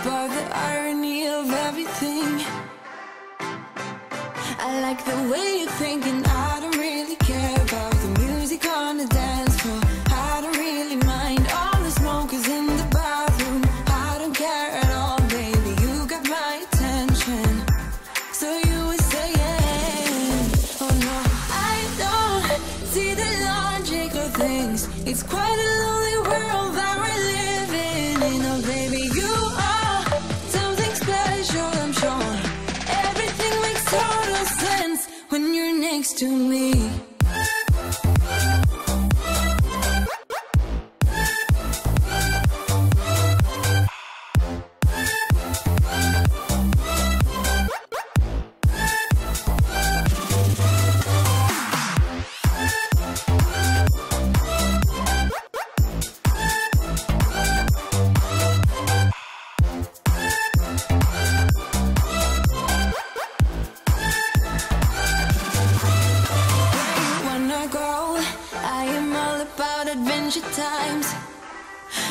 about the irony of everything. I like the way you're thinking. I don't really care about the music on the dance floor. I don't really mind all the smokers in the bathroom. I don't care at all, baby. You got my attention. So you were saying, oh no, I don't see the logic of things. It's quite a lonely world that we're living in. Oh baby, you are something special, I'm sure. Everything makes total sense when you're next to me. Times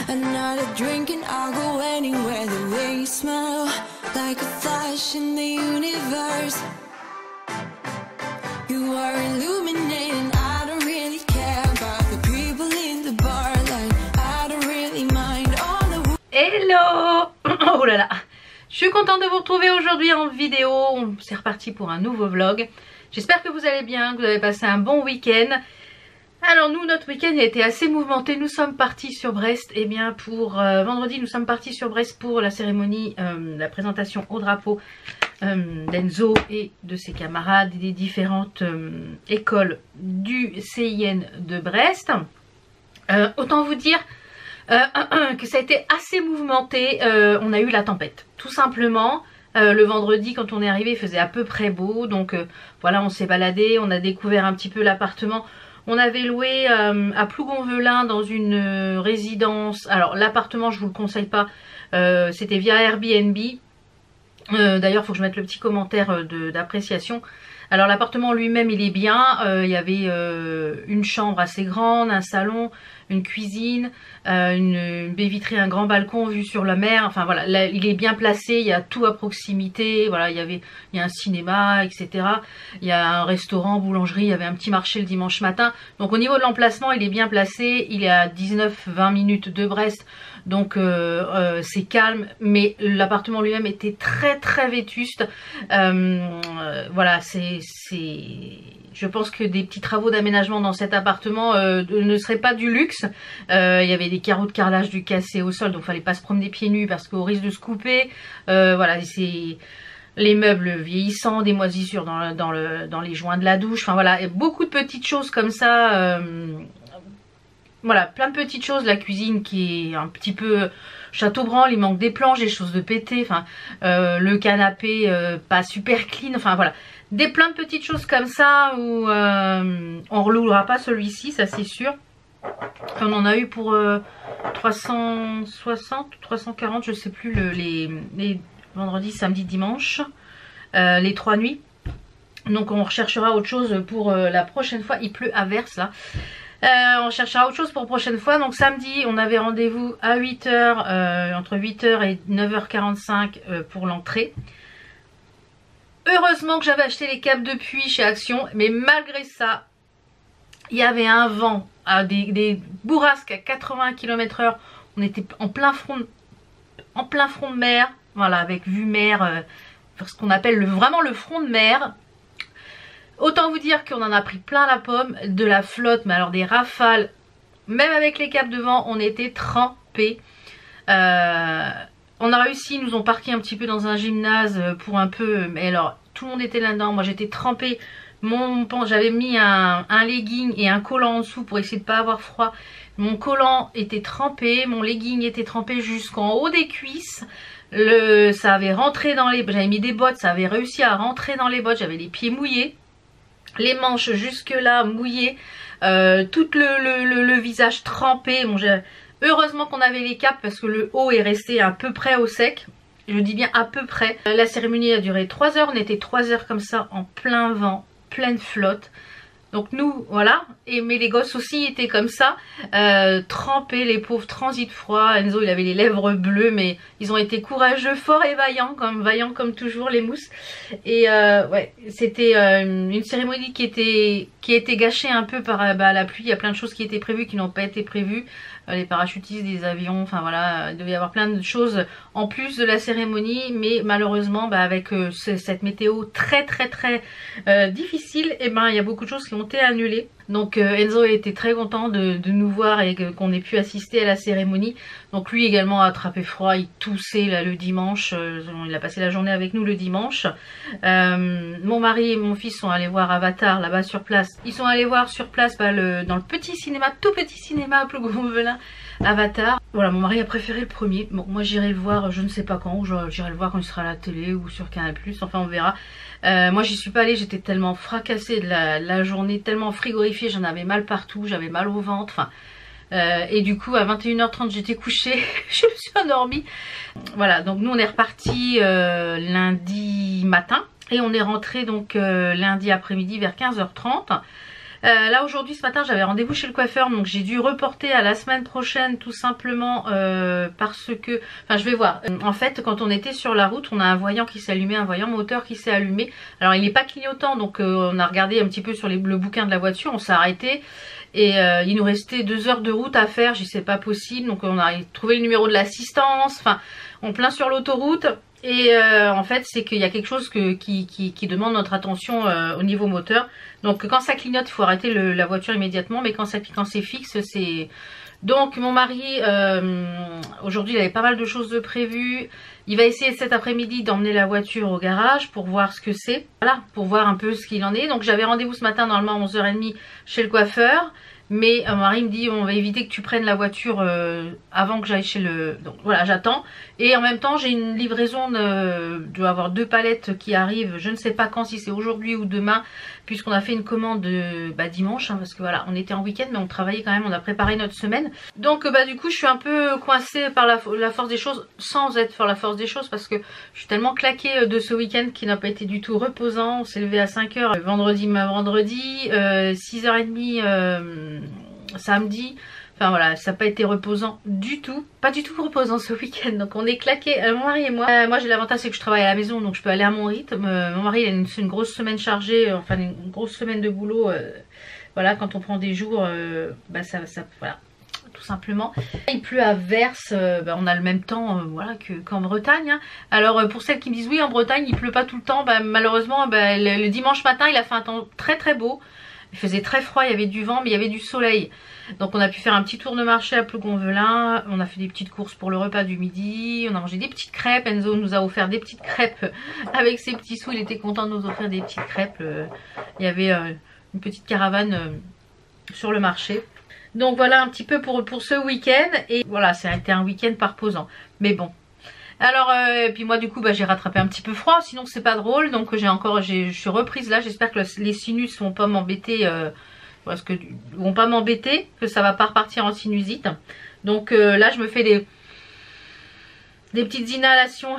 another drink and I'll go anywhere. The way you smell, like a flash in the universe. You are illuminating. I don't really care about the people in the bar. Like I don't really mind all the. Hello. Oh là là, je suis contente de vous retrouver aujourd'hui en vidéo. C'est reparti pour un nouveau vlog. J'espère que vous allez bien, que vous avez passé un bon week-end. Alors nous, notre week-end a été assez mouvementé. Nous sommes partis sur Brest. Et bien pour vendredi, nous sommes partis sur Brest pour la cérémonie, la présentation au drapeau d'Enzo et de ses camarades des différentes écoles du CIN de Brest. Autant vous dire que ça a été assez mouvementé. On a eu la tempête, tout simplement. Le vendredi, quand on est arrivé, il faisait à peu près beau. Donc voilà, on s'est baladé, on a découvert un petit peu l'appartement. On avait loué à Plougonvelin dans une résidence. Alors l'appartement, je vous le conseille pas. C'était via Airbnb. D'ailleurs, il faut que je mette le petit commentaire d'appréciation. Alors l'appartement lui-même, il est bien. Il y avait une chambre assez grande, un salon, une cuisine, une baie vitrée, un grand balcon vue sur la mer. Enfin voilà, là, il est bien placé. Il y a tout à proximité. Voilà, il y a un cinéma, etc. Il y a un restaurant, boulangerie. Il y avait un petit marché le dimanche matin. Donc au niveau de l'emplacement, il est bien placé. Il est à 19-20 minutes de Brest. Donc c'est calme, mais l'appartement lui-même était très très vétuste. Voilà, je pense que des petits travaux d'aménagement dans cet appartement ne seraient pas du luxe. Il y avait des carreaux de carrelage du cassé au sol, donc fallait pas se promener pieds nus parce qu'au risque de se couper. Voilà, c'est les meubles vieillissants, des moisissures dans les joints de la douche. Enfin voilà, beaucoup de petites choses comme ça. Voilà, plein de petites choses. La cuisine qui est un petit peu Chateaubriand, il manque des planches, des choses de péter. Enfin, le canapé pas super clean. Enfin voilà, plein de petites choses comme ça où on relouera pas celui-ci, ça c'est sûr. On en a eu pour 360, 340, je sais plus, les vendredis, samedi, dimanche, les 3 nuits. Donc on recherchera autre chose pour la prochaine fois. Il pleut à verse là. On cherchera autre chose pour la prochaine fois. Donc samedi, on avait rendez-vous à 8 h, entre 8 h et 9 h 45 pour l'entrée. Heureusement que j'avais acheté les câbles de pluie chez Action, mais malgré ça, il y avait un vent, des bourrasques à 80 km/h. On était en plein front de mer, voilà, avec vue mer, ce qu'on appelle vraiment le front de mer. Autant vous dire qu'on en a pris plein la pomme, de la flotte, mais alors des rafales. Même avec les câbles devant, on était trempés. On a réussi, ils nous ont parqué un petit peu dans un gymnase pour un peu. Mais alors, tout le monde était là-dedans. Moi, j'étais trempée. J'avais mis un legging et un collant en dessous pour essayer de ne pas avoir froid. Mon collant était trempé, mon legging était trempé jusqu'en haut des cuisses. Ça avait rentré dans les... J'avais mis des bottes, ça avait réussi à rentrer dans les bottes. J'avais les pieds mouillés. Les manches jusque là mouillées, tout le visage trempé. Bon, heureusement qu'on avait les câbles parce que le haut est resté à peu près au sec. Je dis bien à peu près. La cérémonie a duré 3 heures. On était 3 heures comme ça en plein vent, pleine flotte. Donc nous, voilà, mais les gosses aussi étaient comme ça, trempés, les pauvres, transit froid. Enzo, il avait les lèvres bleues, mais ils ont été courageux, forts et vaillants comme toujours les mousses. Et ouais, c'était une cérémonie qui était gâchée un peu par la pluie. Il y a plein de choses qui étaient prévues qui n'ont pas été prévues. Les parachutistes, des avions, enfin voilà, il devait y avoir plein de choses en plus de la cérémonie, mais malheureusement avec cette météo très difficile, et il y a beaucoup de choses qui ont été annulées. Donc Enzo était très content de nous voir et qu'on ait pu assister à la cérémonie. Donc lui également a attrapé froid, il toussait là, le dimanche, il a passé la journée avec nous le dimanche. Mon mari et mon fils sont allés voir Avatar là-bas sur place. Ils sont allés voir sur place dans le petit cinéma, tout petit cinéma à Plougonvelin, Avatar. Voilà, mon mari a préféré le premier. Bon, moi j'irai le voir, je ne sais pas quand, j'irai le voir quand il sera à la télé ou sur Canal+, enfin on verra. Moi j'y suis pas allée, j'étais tellement fracassée de la journée, tellement frigorifiée, j'en avais mal partout, j'avais mal au ventre, enfin... et du coup à 21h30 j'étais couchée, je me suis endormie. Voilà, donc nous on est reparti lundi matin et on est rentré donc lundi après-midi vers 15h30. Là aujourd'hui ce matin j'avais rendez-vous chez le coiffeur, donc j'ai dû reporter à la semaine prochaine tout simplement parce que, enfin je vais voir, en fait quand on était sur la route on a un voyant qui s'est allumé, un voyant moteur qui s'est allumé. Alors il n'est pas clignotant, donc on a regardé un petit peu sur le bouquin de la voiture, on s'est arrêté et il nous restait 2 heures de route à faire. J'ai dit c'est pas possible, donc on a trouvé le numéro de l'assistance, enfin on plein sur l'autoroute. Et en fait c'est qu'il y a quelque chose qui demande notre attention au niveau moteur. Donc quand ça clignote il faut arrêter la voiture immédiatement, mais quand c'est fixe c'est... Donc mon mari aujourd'hui il avait pas mal de choses de prévues. Il va essayer cet après-midi d'emmener la voiture au garage pour voir ce que c'est. Voilà, pour voir un peu ce qu'il en est. Donc j'avais rendez-vous ce matin normalement à 11h30 chez le coiffeur. Mais mon mari me dit on va éviter que tu prennes la voiture avant que j'aille chez le... Donc voilà, j'attends. Et en même temps j'ai une livraison, je dois avoir 2 palettes qui arrivent. Je ne sais pas quand, si c'est aujourd'hui ou demain, puisqu'on a fait une commande dimanche, hein, parce que voilà, on était en week-end mais on travaillait quand même, on a préparé notre semaine. Donc du coup je suis un peu coincée par la force des choses, sans être par la force des choses, parce que je suis tellement claquée de ce week-end qui n'a pas été du tout reposant. On s'est levé à 5h vendredi, 6h30 samedi. Enfin voilà, ça n'a pas été reposant du tout. Pas du tout reposant ce week-end. Donc on est claqués, mon mari et moi. Moi j'ai l'avantage c'est que je travaille à la maison, donc je peux aller à mon rythme. Mon mari il a une grosse semaine chargée, enfin une grosse semaine de boulot. Voilà, quand on prend des jours, voilà, tout simplement. Il pleut à verse, on a le même temps voilà, qu'en Bretagne. Hein. Alors pour celles qui me disent oui en Bretagne il pleut pas tout le temps, malheureusement le dimanche matin il a fait un temps très beau. Il faisait très froid, il y avait du vent mais il y avait du soleil. Donc on a pu faire un petit tour de marché à Plougonvelin. On a fait des petites courses pour le repas du midi. On a mangé des petites crêpes. Enzo nous a offert des petites crêpes avec ses petits sous. Il était content de nous offrir des petites crêpes. Il y avait une petite caravane sur le marché. Donc voilà un petit peu pour ce week-end. Et voilà, ça a été un week-end pas reposant. Mais bon. Alors et puis moi du coup j'ai rattrapé un petit peu froid, sinon c'est pas drôle. Donc je suis reprise là. J'espère que les sinus vont pas m'embêter, que ça va pas repartir en sinusite. Donc là je me fais des petites inhalations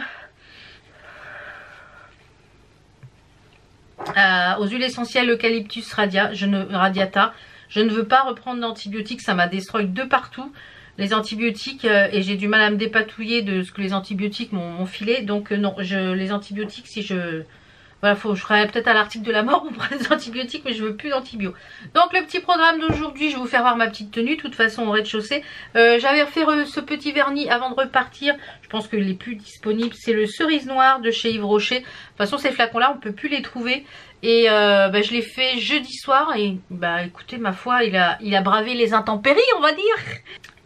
aux huiles essentielles eucalyptus radiata. Je ne veux pas reprendre d'antibiotiques, ça m'a destroy de partout. Les antibiotiques et j'ai du mal à me dépatouiller de ce que les antibiotiques m'ont filé. Donc non, les antibiotiques, si je... Voilà, je ferai peut-être à l'article de la mort pour prendre des antibiotiques, mais je veux plus d'antibio. Donc le petit programme d'aujourd'hui, je vais vous faire voir ma petite tenue, de toute façon au rez-de-chaussée. J'avais fait ce petit vernis avant de repartir. Je pense que les plus disponibles, c'est le cerise noir de chez Yves Rocher. De toute façon, ces flacons-là, on ne peut plus les trouver. Et je l'ai fait jeudi soir et écoutez, ma foi, il a bravé les intempéries, on va dire.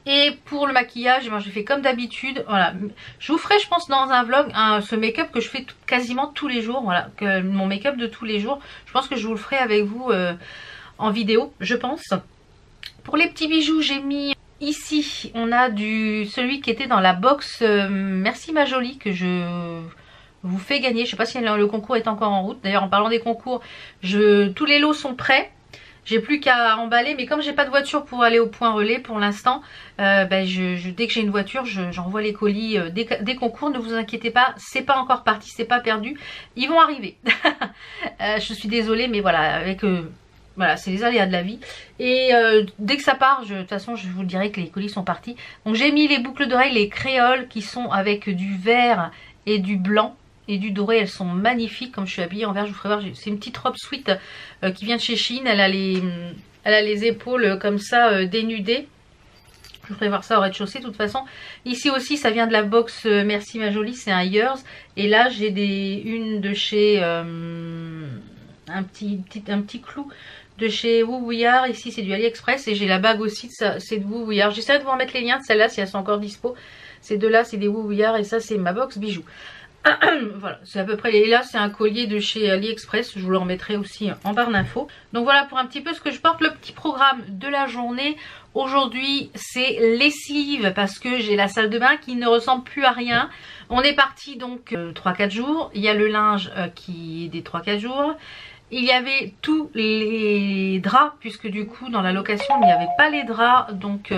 Et pour le maquillage, j'ai fait comme d'habitude. Voilà, je vous ferai, je pense, dans un vlog ce make-up que je fais quasiment tous les jours. Voilà, mon make-up de tous les jours. Je pense que je vous le ferai avec vous en vidéo, je pense. Pour les petits bijoux, j'ai mis ici, on a celui qui était dans la box Merci ma jolie que je vous fais gagner. Je sais pas si le concours est encore en route. D'ailleurs, en parlant des concours, tous les lots sont prêts. J'ai plus qu'à emballer, mais comme j'ai pas de voiture pour aller au point relais pour l'instant, dès que j'ai une voiture, j'envoie les colis des concours. Ne vous inquiétez pas, c'est pas encore parti, c'est pas perdu. Ils vont arriver. Je suis désolée, mais voilà, avec Voilà, c'est les aléas de la vie. Et dès que ça part, de toute façon, je vous dirai que les colis sont partis. Donc j'ai mis les boucles d'oreilles, les créoles qui sont avec du vert et du blanc et du doré. Elles sont magnifiques. Comme je suis habillée en vert, je vous ferai voir. C'est une petite robe sweat qui vient de chez Shein. Elle a les épaules comme ça dénudées. Je vous ferai voir ça au rez-de-chaussée de toute façon. Ici aussi, ça vient de la box Merci ma jolie, c'est un Yours. Et là, j'ai une de chez un petit clou de chez Woowouillard. Ici, c'est du AliExpress. Et j'ai la bague aussi, c'est de Woowouillard. J'essaierai de vous remettre les liens de celle-là si elles sont encore dispo. Ces deux-là, c'est des Woowouillard et ça, c'est ma box bijoux. Voilà, c'est à peu près. Et là, c'est un collier de chez AliExpress. Je vous le remettrai aussi en barre d'infos. Donc voilà pour un petit peu ce que je porte. Le petit programme de la journée. Aujourd'hui, c'est lessive parce que j'ai la salle de bain qui ne ressemble plus à rien. On est parti donc 3-4 jours. Il y a le linge qui est des 3-4 jours. Il y avait tous les draps puisque du coup, dans la location, il n'y avait pas les draps. Donc...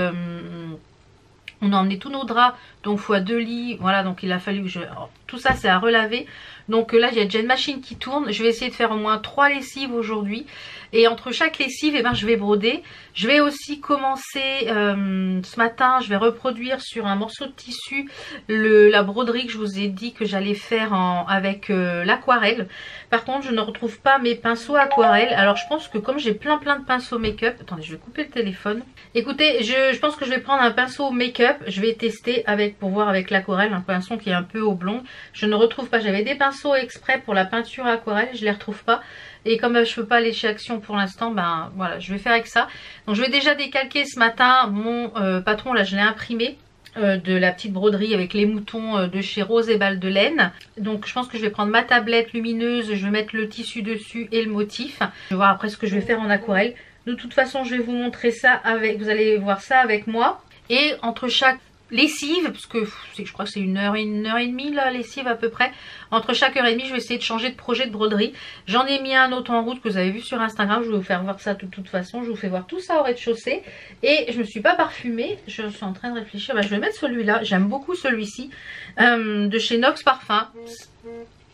on a emmené tous nos draps, donc fois 2 lits, voilà, donc il a fallu que tout ça c'est à relaver. Donc là il y a déjà une machine qui tourne, je vais essayer de faire au moins 3 lessives aujourd'hui. Et entre chaque lessive, eh ben, je vais broder. Je vais aussi commencer ce matin, je vais reproduire sur un morceau de tissu la broderie que je vous ai dit que j'allais faire avec l'aquarelle. Par contre je ne retrouve pas mes pinceaux aquarelle. Alors je pense que comme j'ai plein de pinceaux make-up, attendez je vais couper le téléphone. Écoutez, je pense que je vais prendre un pinceau make-up, je vais tester pour voir avec l'aquarelle, un pinceau qui est un peu oblong. Je ne retrouve pas, j'avais des pinceaux exprès pour la peinture aquarelle, je les retrouve pas. Et comme je peux pas aller chez Action pour l'instant, ben voilà, je vais faire avec ça. Donc je vais déjà décalquer ce matin mon patron, là je l'ai imprimé. De la petite broderie avec les moutons de chez Rose et Balles de Laine. Donc je pense que je vais prendre ma tablette lumineuse, je vais mettre le tissu dessus et le motif. Je vais voir après ce que je vais faire en aquarelle. De toute façon je vais vous montrer ça vous allez voir ça avec moi. Et entre chaque lessive, parce que je crois que c'est une heure et demie la lessive à peu près. Entre chaque heure et demie je vais essayer de changer de projet de broderie. J'en ai mis un autre en route que vous avez vu sur Instagram. Je vais vous faire voir ça de toute façon. Je vous fais voir tout ça au rez-de-chaussée. Et je me suis pas parfumée. Je suis en train de réfléchir. Bah, je vais mettre celui-là. J'aime beaucoup celui-ci. De chez Nox Parfum.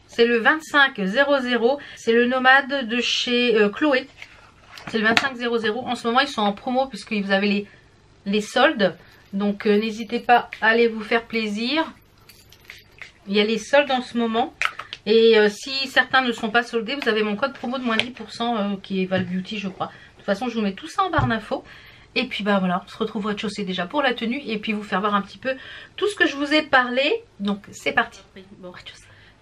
C'est le 2500. C'est le nomade de chez Chloé. C'est le 2500. En ce moment ils sont en promo puisque vous avez les soldes. Donc n'hésitez pas à aller vous faire plaisir. Il y a les soldes en ce moment. Et si certains ne sont pas soldés, vous avez mon code promo de moins 10% qui est Val Beauty je crois. De toute façon je vous mets tout ça en barre d'infos. Et puis bah voilà, on se retrouve au rez-de-chaussée déjà pour la tenue. Et puis vous faire voir un petit peu tout ce que je vous ai parlé. Donc c'est parti.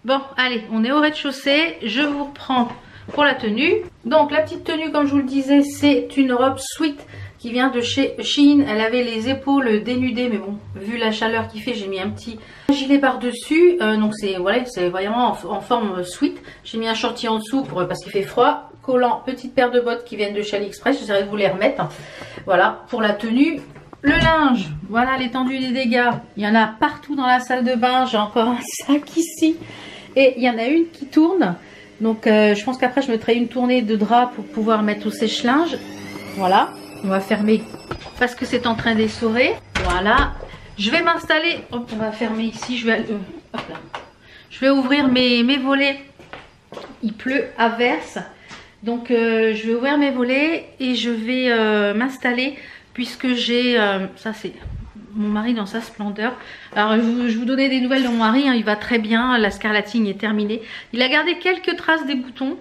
Bon allez, on est au rez-de-chaussée. Je vous reprends pour la tenue. Donc la petite tenue comme je vous le disais, c'est une robe sweat qui vient de chez Shein. Elle avait les épaules dénudées, mais bon, vu la chaleur qu'il fait, j'ai mis un petit gilet par-dessus. Donc c'est voilà, c'est vraiment en forme sweat. J'ai mis un shorty en dessous parce qu'il fait froid. Collant, petite paire de bottes qui viennent de chez AliExpress. J'essaierai de vous les remettre. Voilà, pour la tenue. Le linge, voilà l'étendue des dégâts. Il y en a partout dans la salle de bain. J'ai encore un sac ici. Et il y en a une qui tourne. Donc je pense qu'après je mettrai une tournée de drap pour pouvoir mettre au sèche-linge. Voilà. On va fermer parce que c'est en train d'essorer. Voilà. Je vais m'installer. Hop, on va fermer ici. Je vais ouvrir mes volets. Il pleut à verse. Donc je vais ouvrir mes volets et je vais m'installer puisque j'ai... ça c'est mon mari dans sa splendeur. Alors je vous donnais des nouvelles de mon mari. Hein, il va très bien. La scarlatine est terminée. Il a gardé quelques traces des boutons.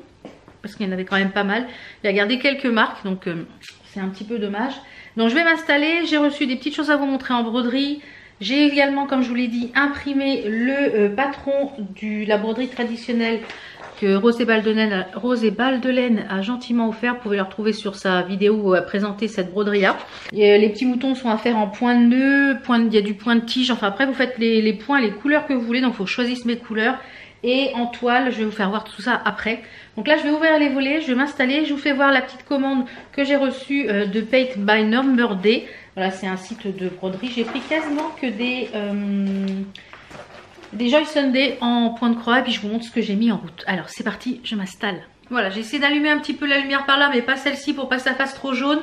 Parce qu'il y en avait quand même pas mal. Il a gardé quelques marques. Donc... c'est un petit peu dommage. Donc je vais m'installer. J'ai reçu des petites choses à vous montrer en broderie. J'ai également, comme je vous l'ai dit, imprimé le patron de la broderie traditionnelle que Rose et Balles de Laine a gentiment offert. Vous pouvez le retrouver sur sa vidéo où elle a présenté cette broderie-là. Les petits moutons sont à faire en point de nœud. Il y a du point de tige. Enfin après, vous faites les points, les couleurs que vous voulez. Donc il faut que je choisisse mes couleurs. Et en toile, je vais vous faire voir tout ça après. Donc là, je vais ouvrir les volets, je vais m'installer. Je vous fais voir la petite commande que j'ai reçue de Paint by Number Day. Voilà, c'est un site de broderie. J'ai pris quasiment que des Joy Sunday en point de croix. Et puis je vous montre ce que j'ai mis en route. Alors, c'est parti, je m'installe. Voilà, j'ai essayé d'allumer un petit peu la lumière par là, mais pas celle-ci pour pas que ça fasse trop jaune.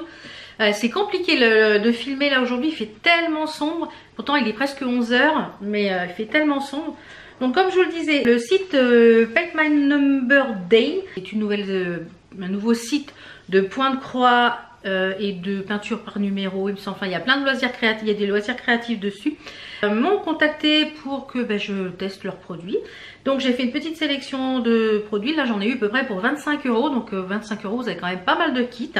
C'est compliqué de filmer là aujourd'hui. Il fait tellement sombre. Pourtant, il est presque 11 h, mais il fait tellement sombre. Donc comme je vous le disais, le site Paint My Number Day est une nouvelle nouveau site de point de croix et de peinture par numéro. Enfin, il y a plein de loisirs créatifs, il y a des loisirs créatifs dessus. M'ont contacté pour que je teste leurs produits. Donc j'ai fait une petite sélection de produits. Là j'en ai eu à peu près pour 25 €. Donc 25 €, vous avez quand même pas mal de kits.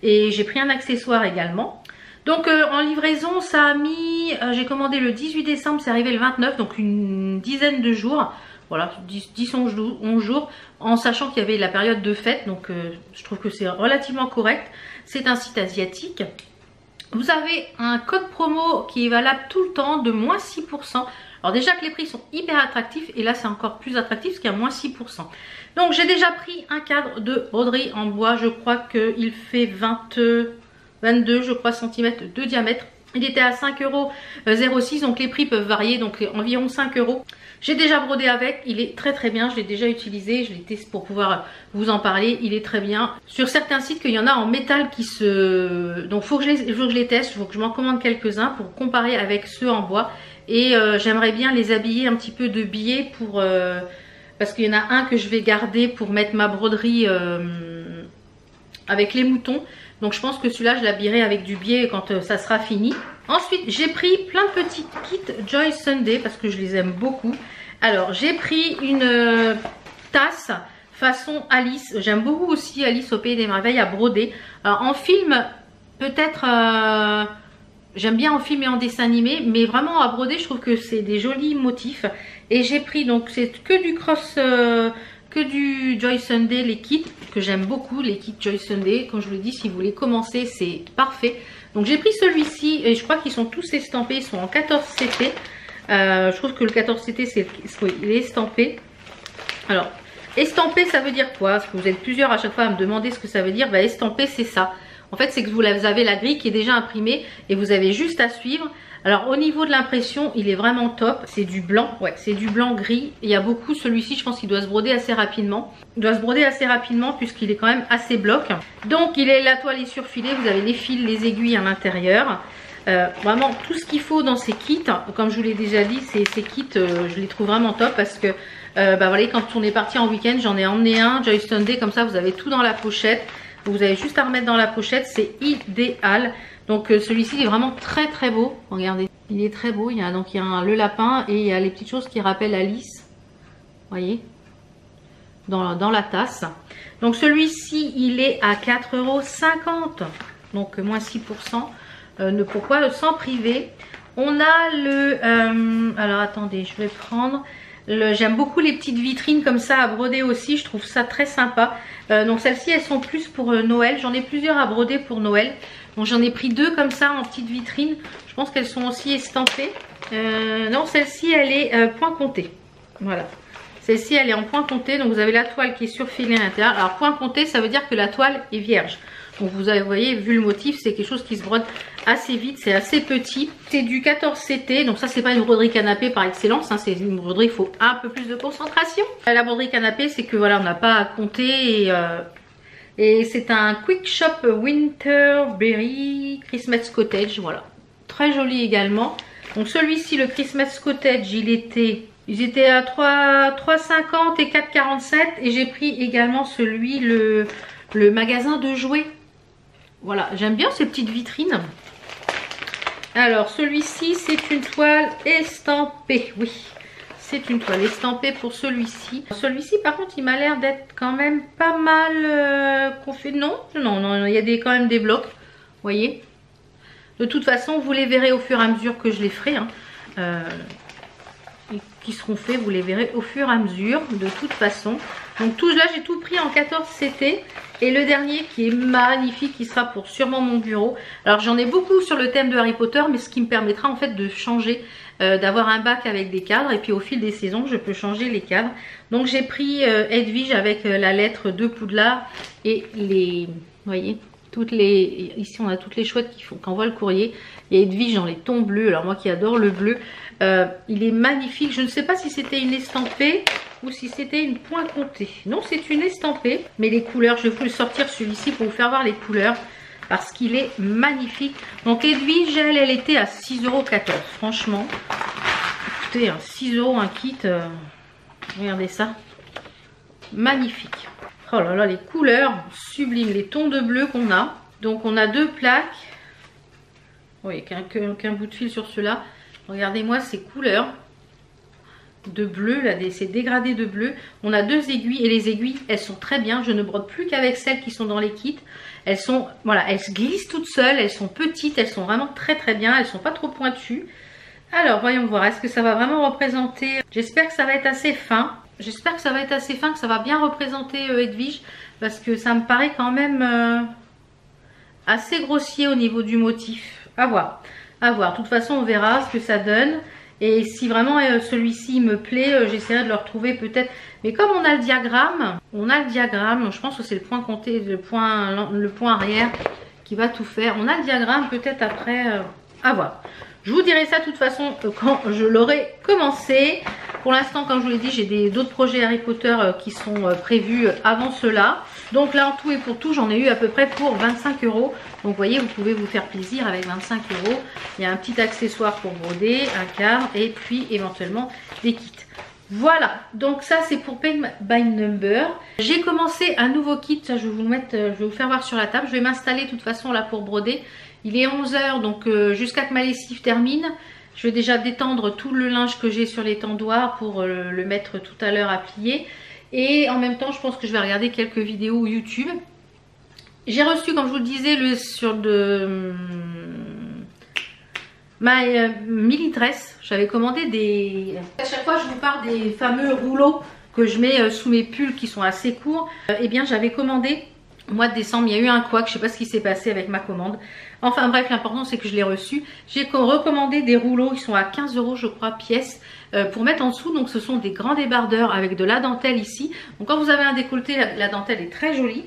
Et j'ai pris un accessoire également. Donc en livraison, ça a mis, j'ai commandé le 18 décembre, c'est arrivé le 29, donc une dizaine de jours. Voilà, 10-11 jours, en sachant qu'il y avait la période de fête, donc je trouve que c'est relativement correct. C'est un site asiatique. Vous avez un code promo qui est valable tout le temps de moins 6%. Alors déjà que les prix sont hyper attractifs, et là c'est encore plus attractif parce qu'il y a moins 6%. Donc j'ai déjà pris un cadre de broderie en bois, je crois qu'il fait 22 je crois centimètres de diamètre. Il était à 5,06 €, donc les prix peuvent varier, donc environ 5 €. J'ai déjà brodé avec, il est très très bien, je l'ai déjà utilisé, je l'ai testé pour pouvoir vous en parler, il est très bien. Sur certains sites, qu'il y en a en métal qui se... Donc faut que je les teste, il faut que je m'en commande quelques-uns pour comparer avec ceux en bois. Et j'aimerais bien les habiller un petit peu de biais pour... parce qu'il y en a un que je vais garder pour mettre ma broderie avec les moutons. Donc je pense que celui-là je l'habillerai avec du biais quand ça sera fini. Ensuite j'ai pris plein de petits kits Joy Sunday parce que je les aime beaucoup. Alors j'ai pris une tasse façon Alice. J'aime beaucoup aussi Alice au Pays des Merveilles à broder. Alors en film peut-être... j'aime bien en film et en dessin animé, mais vraiment à broder je trouve que c'est des jolis motifs. Et j'ai pris donc c'est que du que du Joy Sunday, les kits que j'aime beaucoup, les kits Joy Sunday. Comme je vous l'ai dit, si vous voulez commencer, c'est parfait. Donc j'ai pris celui-ci et je crois qu'ils sont tous estampés, ils sont en 14 CT. Je trouve que le 14 CT c'est estampé. Alors estampé ça veut dire quoi? Parce que vous êtes plusieurs à chaque fois à me demander ce que ça veut dire. Bah, estampé c'est ça. En fait c'est que vous avez la grille qui est déjà imprimée et vous avez juste à suivre. Alors au niveau de l'impression il est vraiment top, c'est du blanc, ouais c'est du blanc gris, il y a beaucoup, celui-ci je pense qu'il doit se broder assez rapidement. Il doit se broder assez rapidement puisqu'il est quand même assez bloc. Donc la toile est surfilée, vous avez les fils, les aiguilles à l'intérieur. Vraiment tout ce qu'il faut dans ces kits, comme je vous l'ai déjà dit, ces kits je les trouve vraiment top parce que voilà, quand on est parti en week-end j'en ai emmené un, Joy Sunday, comme ça vous avez tout dans la pochette. Vous avez juste à remettre dans la pochette, c'est idéal. Donc celui-ci il est vraiment très très beau. Regardez, il est très beau. Il y a le lapin et il y a les petites choses qui rappellent Alice. Vous voyez, dans la tasse. Donc celui-ci il est à 4,50 €. Donc moins 6%. Pourquoi s'en priver? On a le... alors attendez, je vais prendre... J'aime beaucoup les petites vitrines comme ça à broder aussi, je trouve ça très sympa. Donc celles-ci elles sont plus pour Noël, j'en ai plusieurs à broder pour Noël. Donc j'en ai pris deux comme ça en petite vitrine, je pense qu'elles sont aussi estampées. Non, celle-ci elle est point compté, voilà. Celle-ci elle est en point compté, donc vous avez la toile qui est surfilée à l'intérieur. Alors point compté ça veut dire que la toile est vierge. Donc vous voyez, vu le motif, c'est quelque chose qui se brode assez vite, c'est assez petit. C'est du 14 CT, donc ça c'est pas une broderie canapé par excellence, hein, c'est une broderie, il faut un peu plus de concentration. La broderie canapé, c'est que voilà, on n'a pas à compter et c'est un Quick Shop Winterberry Christmas Cottage, voilà. Très joli également. Donc celui-ci, le Christmas Cottage, ils étaient à 3,50 et 4,47 et j'ai pris également celui, le magasin de jouets. Voilà, j'aime bien ces petites vitrines. Alors celui-ci c'est une toile estampée, oui. C'est une toile estampée pour celui-ci. Celui-ci par contre il m'a l'air d'être quand même pas mal confit. Non, il y a quand même des blocs, vous voyez. De toute façon vous les verrez au fur et à mesure que je les ferai. Hein. Qui seront faits, vous les verrez au fur et à mesure de toute façon. Donc tout là j'ai tout pris en 14 CT et le dernier qui est magnifique, qui sera pour sûrement mon bureau. Alors j'en ai beaucoup sur le thème de Harry Potter, mais ce qui me permettra en fait de changer, d'avoir un bac avec des cadres et puis au fil des saisons je peux changer les cadres. Donc j'ai pris Edwige avec la lettre de Poudlard et les, vous voyez, ici on a toutes les chouettes qui envoient le courrier. Et Edwige dans les tons bleus, alors moi qui adore le bleu, il est magnifique. Je ne sais pas si c'était une estampée ou si c'était une point comptée. Non, c'est une estampée, mais les couleurs, je vais vous le sortir celui-ci pour vous faire voir les couleurs parce qu'il est magnifique. Donc Edwige, elle était à 6,14 €. Franchement, écoutez, hein, 6 € un kit, regardez ça, magnifique. Oh là là, les couleurs sublimes, les tons de bleu qu'on a. Donc on a 2 plaques. Oui, qu'un bout de fil sur ceux-là. Regardez-moi ces couleurs de bleu, là, ces dégradés de bleu. On a 2 aiguilles et les aiguilles, elles sont très bien. Je ne brode plus qu'avec celles qui sont dans les kits. Elles sont, voilà, elles se glissent toutes seules. Elles sont petites, elles sont vraiment très très bien. Elles sont pas trop pointues. Alors, voyons voir. Est-ce que ça va vraiment représenter? J'espère que ça va être assez fin. J'espère que ça va être assez fin, que ça va bien représenter Hedwig. Parce que ça me paraît quand même assez grossier au niveau du motif. À voir. À voir. De toute façon, on verra ce que ça donne. Et si vraiment celui-ci me plaît, j'essaierai de le retrouver peut-être. Mais comme on a le diagramme, je pense que c'est le point compté, le point arrière qui va tout faire. On a le diagramme peut-être après, à voir. Je vous dirai ça de toute façon quand je l'aurai commencé. Pour l'instant, comme je vous l'ai dit, j'ai d'autres projets Harry Potter qui sont prévus avant cela. Donc là, en tout et pour tout, j'en ai eu à peu près pour 25 €. Donc vous voyez, vous pouvez vous faire plaisir avec 25 €. Il y a un petit accessoire pour broder, un cadre et puis éventuellement des kits. Voilà, donc ça c'est pour Pay by Number. J'ai commencé un nouveau kit, ça je vais vous le mettre, je vais vous faire voir sur la table. Je vais m'installer de toute façon là pour broder. Il est 11 h, donc jusqu'à que ma lessive termine. Je vais déjà détendre tout le linge que j'ai sur l'étendoir pour le mettre tout à l'heure à plier. Et en même temps, je pense que je vais regarder quelques vidéos YouTube. J'ai reçu, comme je vous le disais, sur de My Mili Dress. J'avais commandé des... À chaque fois, je vous parle des fameux rouleaux que je mets sous mes pulls qui sont assez courts. Eh bien, j'avais commandé au mois de décembre. Il y a eu un couac, je ne sais pas ce qui s'est passé avec ma commande. Enfin bref, l'important c'est que je l'ai reçu. J'ai recommandé des rouleaux, ils sont à 15 € je crois pièce pour mettre en dessous. Donc ce sont des grands débardeurs avec de la dentelle ici. Donc quand vous avez un décolleté, la dentelle est très jolie.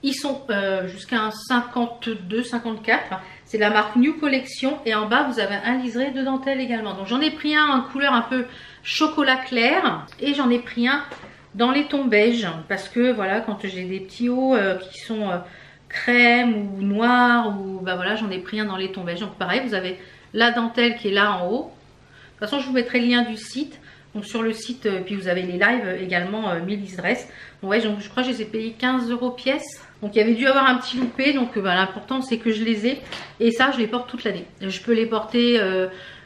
Ils sont jusqu'à un 52, 54. C'est la marque New Collection et en bas vous avez un liseré de dentelle également. Donc j'en ai pris un en couleur un peu chocolat clair et j'en ai pris un dans les tons beige parce que voilà, quand j'ai des petits hauts qui sont crème ou noir ou bah voilà, j'en ai pris un dans les tons beige. Donc pareil, vous avez la dentelle qui est là en haut. De toute façon, je vous mettrai le lien du site. Donc sur le site, puis vous avez les lives également Mili Dress. Donc ouais, je crois que je les ai payés 15 € pièce. Donc il y avait dû avoir un petit loupé. Donc bah, l'important c'est que je les ai. Et ça, je les porte toute l'année. Je peux les porter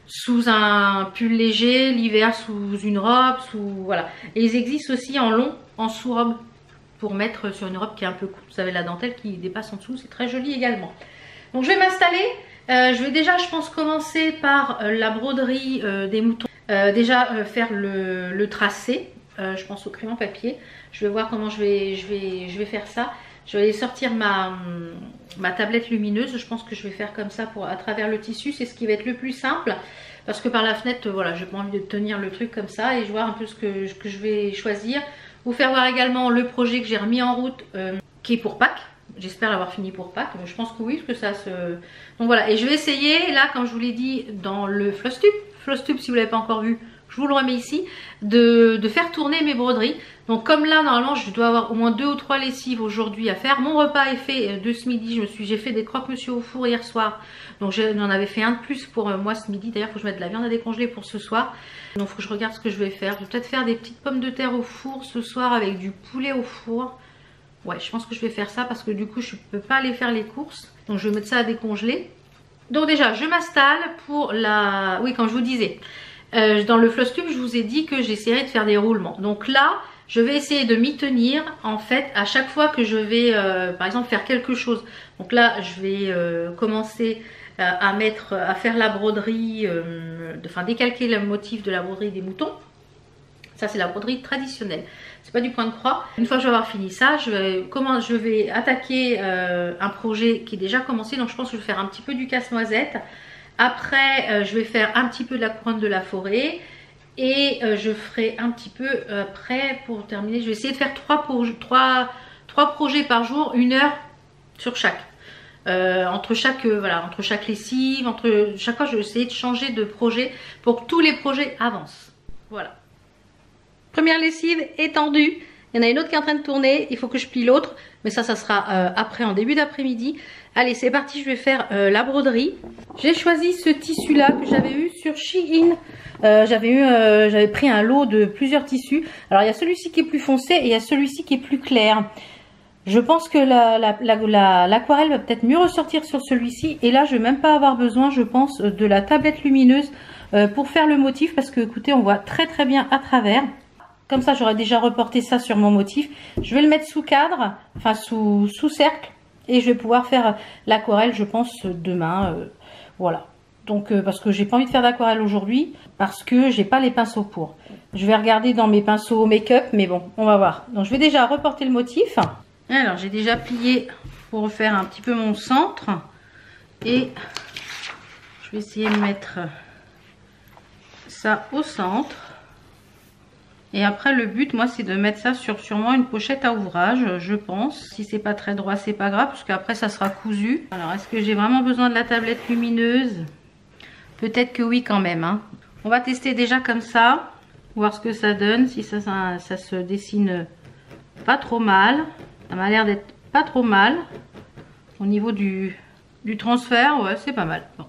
sous un pull léger, l'hiver sous une robe, voilà. Et ils existent aussi en long, en sous-robe, pour mettre sur une robe qui est un peu courte. Vous avez la dentelle qui dépasse en dessous, c'est très joli également. Donc je vais m'installer. Je vais déjà, je pense, commencer par la broderie des moutons. Déjà faire le tracé. Je pense au crayon papier. Je vais voir comment je vais faire ça. Je vais sortir ma tablette lumineuse. Je pense que je vais faire comme ça à travers le tissu. C'est ce qui va être le plus simple. Parce que par la fenêtre, voilà, j'ai pas envie de tenir le truc comme ça. Et je vais voir un peu ce que je vais choisir. Vous faire voir également le projet que j'ai remis en route qui est pour Pâques. J'espère l'avoir fini pour Pâques. Je pense que oui, parce que ça se... Donc voilà, et je vais essayer, là, comme je vous l'ai dit, dans le Flosstube, si vous ne l'avez pas encore vu, je vous le remets ici, de faire tourner mes broderies. Donc comme là, normalement, je dois avoir au moins 2 ou 3 lessives aujourd'hui à faire. Mon repas est fait de ce midi. J'ai fait des croque-monsieur au four hier soir. Donc j'en avais fait un de plus pour moi ce midi. D'ailleurs, il faut que je mette de la viande à décongeler pour ce soir. Donc il faut que je regarde ce que je vais faire. Je vais peut-être faire des petites pommes de terre au four ce soir avec du poulet au four. Ouais, je pense que je vais faire ça parce que du coup, je ne peux pas aller faire les courses. Donc je vais mettre ça à décongeler. Donc déjà, je m'installe pour la... Oui, comme je vous disais, dans le Flosstube, je vous ai dit que j'essaierai de faire des roulements. Donc là, je vais essayer de m'y tenir en fait à chaque fois que je vais, par exemple, faire quelque chose. Donc là, je vais commencer à faire la broderie, décalquer le motif de la broderie des moutons. Ça, c'est la broderie traditionnelle. C'est pas du point de croix. Une fois que je vais avoir fini ça, je vais attaquer un projet qui est déjà commencé. Donc je pense que je vais faire un petit peu du casse-noisette. Après, je vais faire un petit peu de la couronne de la forêt. Et je ferai un petit peu après, pour terminer, je vais essayer de faire 3 projets par jour, 1 heure sur chaque. Entre chaque lessive, chaque fois je vais essayer de changer de projet pour que tous les projets avancent. Voilà. Première lessive étendue Il y en a une autre qui est en train de tourner, il faut que je plie l'autre, mais ça sera après, en début d'après-midi. Allez, c'est parti, je vais faire la broderie. J'ai choisi ce tissu-là que j'avais eu sur Shein. J'avais pris un lot de plusieurs tissus. Alors, il y a celui-ci qui est plus foncé et il y a celui-ci qui est plus clair. Je pense que l'aquarelle va peut-être mieux ressortir sur celui-ci. Et là, je ne vais même pas avoir besoin, je pense, de la tablette lumineuse pour faire le motif. Parce que, écoutez, on voit très très bien à travers. Comme ça, j'aurais déjà reporté ça sur mon motif. Je vais le mettre sous cadre, enfin sous cercle. Et je vais pouvoir faire l'aquarelle, je pense, demain. Voilà. Donc, parce que j'ai pas envie de faire d'aquarelle aujourd'hui. Parce que j'ai pas les pinceaux pour. Je vais regarder dans mes pinceaux make-up. Mais bon, on va voir. Donc, je vais déjà reporter le motif. Alors, j'ai déjà plié pour refaire un petit peu mon centre. Et je vais essayer de mettre ça au centre. Et après, le but, moi, c'est de mettre ça sur sûrement une pochette à ouvrage, je pense. Si c'est pas très droit, c'est pas grave, parce qu'après, ça sera cousu. Alors, est-ce que j'ai vraiment besoin de la tablette lumineuse? Peut-être que oui, quand même. Hein. On va tester déjà comme ça, voir ce que ça donne, si ça se dessine pas trop mal. Ça m'a l'air d'être pas trop mal. Au niveau du transfert, ouais, c'est pas mal. Bon.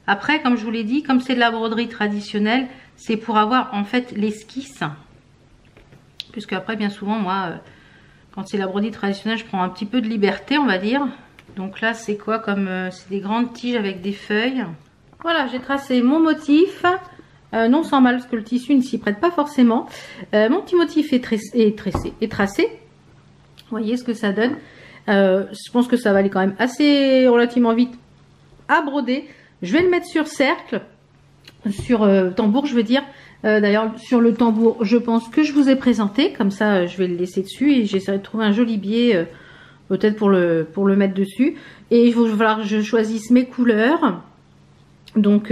Après, comme je vous l'ai dit, comme c'est de la broderie traditionnelle, c'est pour avoir en fait l'esquisse. Puisque après, bien souvent, moi, quand c'est la broderie traditionnelle, je prends un petit peu de liberté, on va dire. Donc là, c'est quoi comme... c'est des grandes tiges avec des feuilles. Voilà, j'ai tracé mon motif. Non sans mal, parce que le tissu ne s'y prête pas forcément. Mon petit motif est tracé. Vous voyez ce que ça donne. Je pense que ça va aller quand même assez relativement vite à broder. Je vais le mettre sur cercle, sur tambour je veux dire. D'ailleurs sur le tambour je pense que je vous ai présenté. Comme ça je vais le laisser dessus et j'essaierai de trouver un joli biais peut-être pour le mettre dessus. Et il va falloir que je choisisse mes couleurs. Donc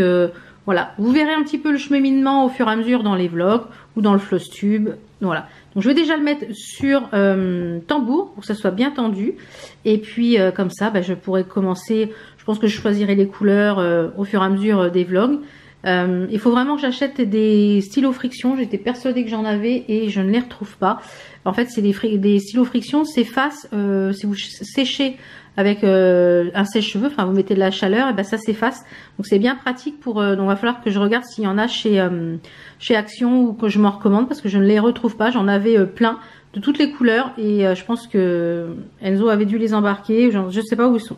voilà, vous verrez un petit peu le cheminement au fur et à mesure dans les vlogs ou dans le Flosstube. Voilà. Donc je vais déjà le mettre sur tambour pour que ça soit bien tendu. Et puis comme ça, bah, je pourrai commencer. Je pense que je choisirai les couleurs au fur et à mesure des vlogs. Il faut vraiment que j'achète des stylos friction. J'étais persuadée que j'en avais et je ne les retrouve pas. En fait, c'est des stylos friction. S'effacent si vous séchez avec un sèche-cheveux. Enfin, vous mettez de la chaleur et ben ça s'efface. Donc c'est bien pratique pour. Donc il va falloir que je regarde s'il y en a chez Action ou que je m'en recommande parce que je ne les retrouve pas. J'en avais plein de toutes les couleurs et je pense que Enzo avait dû les embarquer. Je ne sais pas où ils sont.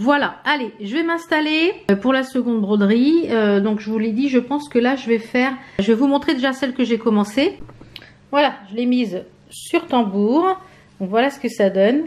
Voilà, allez, je vais m'installer pour la seconde broderie. Donc je vous l'ai dit, je pense que là je vais vous montrer déjà celle que j'ai commencée. Voilà, je l'ai mise sur tambour. Donc voilà ce que ça donne.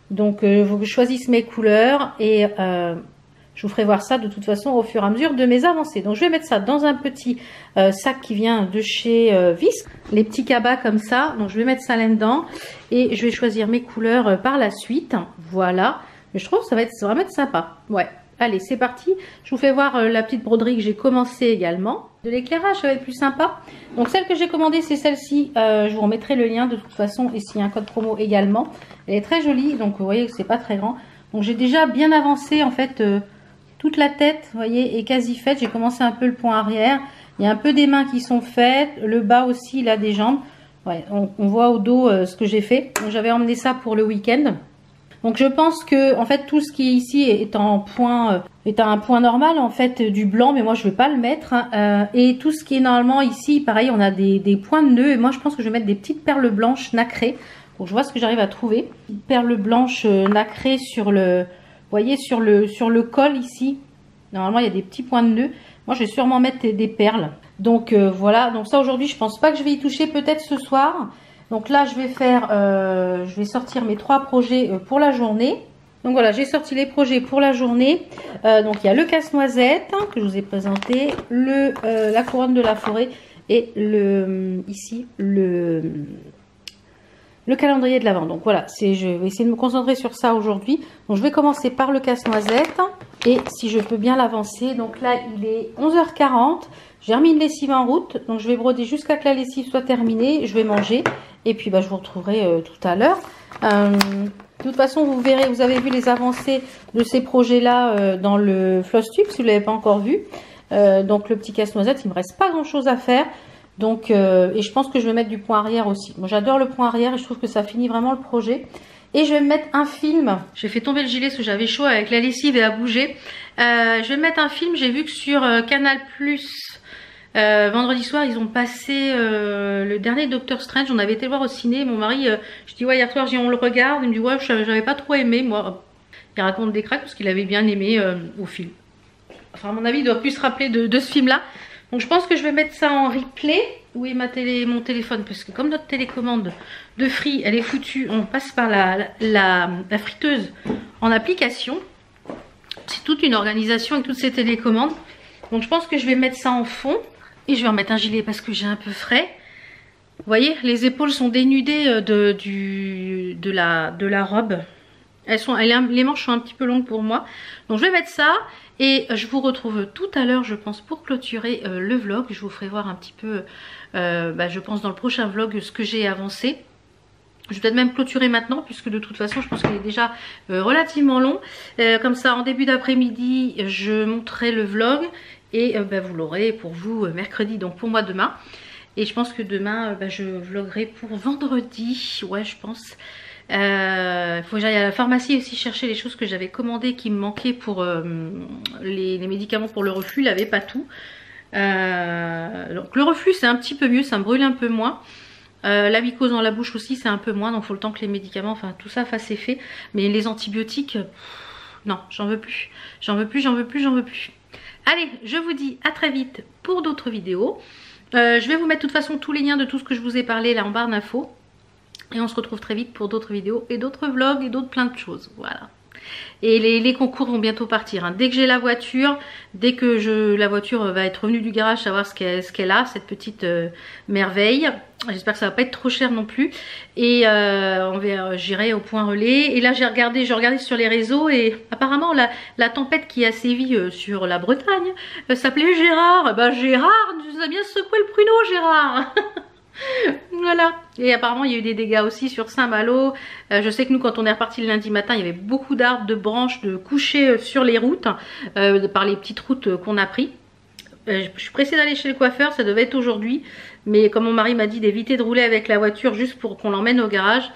Donc il faut que je choisisse mes couleurs et je vous ferai voir ça de toute façon au fur et à mesure de mes avancées. Donc je vais mettre ça dans un petit sac qui vient de chez Vis. Les petits cabas comme ça. Donc je vais mettre ça là-dedans et je vais choisir mes couleurs par la suite. Voilà. Mais je trouve que ça va être sympa. Ouais. Allez, c'est parti. Je vous fais voir la petite broderie que j'ai commencé également. De l'éclairage, ça va être plus sympa. Donc celle que j'ai commandée, c'est celle-ci. Je vous remettrai le lien de toute façon. Et s'il y a un code promo également. Elle est très jolie. Donc vous voyez que c'est pas très grand. Donc j'ai déjà bien avancé en fait toute la tête. Vous voyez, est quasi faite. J'ai commencé un peu le point arrière. Il y a un peu des mains qui sont faites. Le bas aussi, là, des jambes. Ouais, on voit au dos ce que j'ai fait. Donc j'avais emmené ça pour le week-end. Donc je pense que en fait tout ce qui est ici est en point, est à un point normal en fait du blanc, mais moi je vais pas le mettre. Hein. Et tout ce qui est normalement ici, pareil, on a des points de nœud. Et moi je pense que je vais mettre des petites perles blanches nacrées. Donc je vois ce que j'arrive à trouver. Perles blanches nacrées sur le, vous voyez sur le col ici. Normalement il y a des petits points de nœud. Moi je vais sûrement mettre des perles. Donc voilà. Donc ça aujourd'hui je pense pas que je vais y toucher. Peut-être ce soir. Donc là, je vais sortir mes 3 projets pour la journée. Donc voilà, j'ai sorti les projets pour la journée. Donc il y a le casse-noisette hein, que je vous ai présenté, la couronne de la forêt et ici le calendrier de l'Avent. Donc voilà, je vais essayer de me concentrer sur ça aujourd'hui. Donc je vais commencer par le casse-noisette et si je peux bien l'avancer. Donc là, il est 11h40. J'ai remis une lessive en route. Donc je vais broder jusqu'à que la lessive soit terminée. Je vais manger. Et puis bah, je vous retrouverai tout à l'heure. De toute façon, vous verrez, vous avez vu les avancées de ces projets-là dans le Flosstube, si vous ne l'avez pas encore vu. Donc le petit casse-noisette, il ne me reste pas grand-chose à faire. Donc, et je pense que je vais mettre du point arrière aussi. Moi, j'adore le point arrière et je trouve que ça finit vraiment le projet. Et je vais me mettre un film. J'ai fait tomber le gilet parce que j'avais chaud avec la lessive et à bouger. Je vais mettre un film. J'ai vu que sur Canal+, vendredi soir, ils ont passé le dernier Doctor Strange. On avait été le voir au ciné. Mon mari, je dis ouais, hier soir, on le regarde. Il me dit ouais, j'avais pas trop aimé. Moi, il raconte des cracks parce qu'il avait bien aimé au film. Enfin, à mon avis, il doit plus se rappeler de ce film-là. Donc je pense que je vais mettre ça en replay. Où est mon téléphone? Parce que comme notre télécommande de Free, elle est foutue, on passe par la friteuse en application. C'est toute une organisation avec toutes ces télécommandes. Donc je pense que je vais mettre ça en fond. Et je vais remettre un gilet parce que j'ai un peu frais. Vous voyez, les épaules sont dénudées de la robe. Les manches sont un petit peu longues pour moi. Donc je vais mettre ça. Et je vous retrouve tout à l'heure, je pense, pour clôturer le vlog. Je vous ferai voir un petit peu, je pense, dans le prochain vlog, ce que j'ai avancé. Je vais peut-être même clôturer maintenant, puisque de toute façon, je pense qu'il est déjà relativement long. Comme ça, en début d'après-midi, je monterai le vlog. Et vous l'aurez pour vous mercredi, donc pour moi demain. Et je pense que demain, je vloguerai pour vendredi. Ouais, je pense. Faut que j'aille à la pharmacie aussi chercher les choses que j'avais commandées qui me manquaient pour les médicaments pour le reflux. Il n'avait pas tout. Donc le reflux c'est un petit peu mieux, ça me brûle un peu moins. La mycose dans la bouche aussi c'est un peu moins, donc il faut le temps que les médicaments, enfin tout ça fasse effet. Mais les antibiotiques, non, j'en veux plus. J'en veux plus. Allez, je vous dis à très vite pour d'autres vidéos. Je vais vous mettre de toute façon tous les liens de tout ce que je vous ai parlé là en barre d'infos. Et on se retrouve très vite pour d'autres vidéos et d'autres vlogs et d'autres plein de choses. Voilà. Et les concours vont bientôt partir. Hein. Dès que j'ai la voiture, dès que la voiture va être revenue du garage, savoir ce qu'elle a, cette petite merveille. J'espère que ça va pas être trop cher non plus. Et j'irai au point relais. Et là j'ai regardé sur les réseaux et apparemment la tempête qui a sévi sur la Bretagne s'appelait Gérard. Bah Gérard, tu nous as bien secoué le pruneau Gérard. Voilà, et apparemment il y a eu des dégâts aussi sur Saint-Malo. Je sais que nous quand on est reparti le lundi matin il y avait beaucoup d'arbres, de branches, de couchés sur les routes par les petites routes qu'on a pris. Je suis pressée d'aller chez le coiffeur, ça devait être aujourd'hui, mais comme mon mari m'a dit d'éviter de rouler avec la voiture juste pour qu'on l'emmène au garage,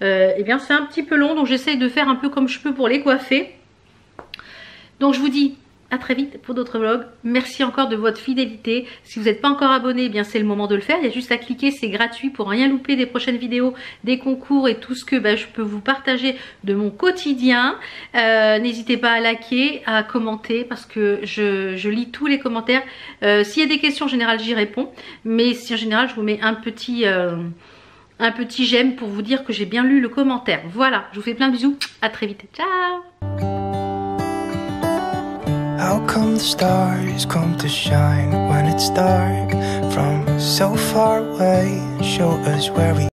et bien c'est un petit peu long, donc j'essaye de faire un peu comme je peux pour les coiffer. Donc je vous dis à très vite pour d'autres vlogs. Merci encore de votre fidélité. Si vous n'êtes pas encore abonné, eh bien c'est le moment de le faire. Il y a juste à cliquer, c'est gratuit pour rien louper des prochaines vidéos, des concours et tout ce que je peux vous partager de mon quotidien. N'hésitez pas à liker, à commenter parce que je lis tous les commentaires. S'il y a des questions en général, j'y réponds. Mais si en général, je vous mets un petit j'aime pour vous dire que j'ai bien lu le commentaire. Voilà, je vous fais plein de bisous. À très vite. Ciao. How come the stars come to shine when it's dark from so far away? Show us where we